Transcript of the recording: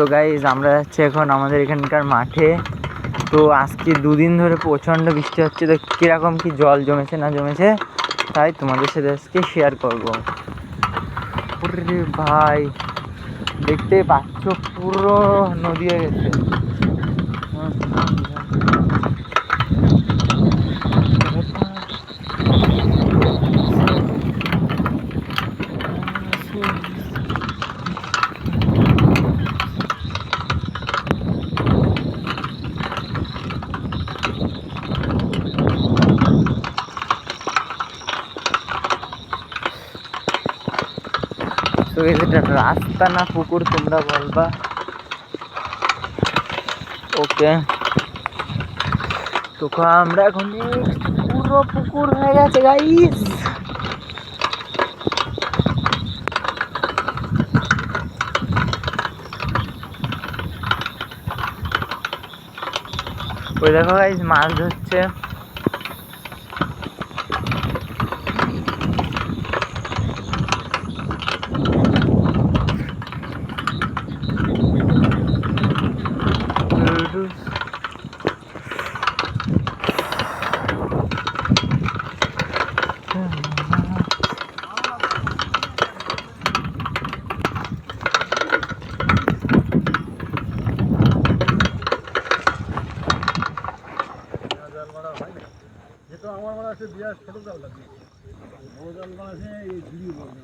So guys আমরা যাচ্ছি এখন আমাদের এখানকার মাঠে। তো আজকে দুদিন ধরে প্রচণ্ড বৃষ্টি হচ্ছে, তো কীরকম কী জল জমেছে না জমেছে তাই তোমাদের সাথে আজকে শেয়ার করবো। ওরে ভাই দেখতেই পাচ্ছ পুরো নদী হয়ে গেছে। তো এটা রাস্তা না পুকুর তোমরা বলবা। ওকে, তো আমরা এখন পুরো পুকুর হয়ে গেছে গাইস। ওই দেখো গাইস মাছ ধরছে। আমার মনে আছে বিরাট ছোট জাল থাকে, বড় জাল আছে এই ঝুড়ি বলবে।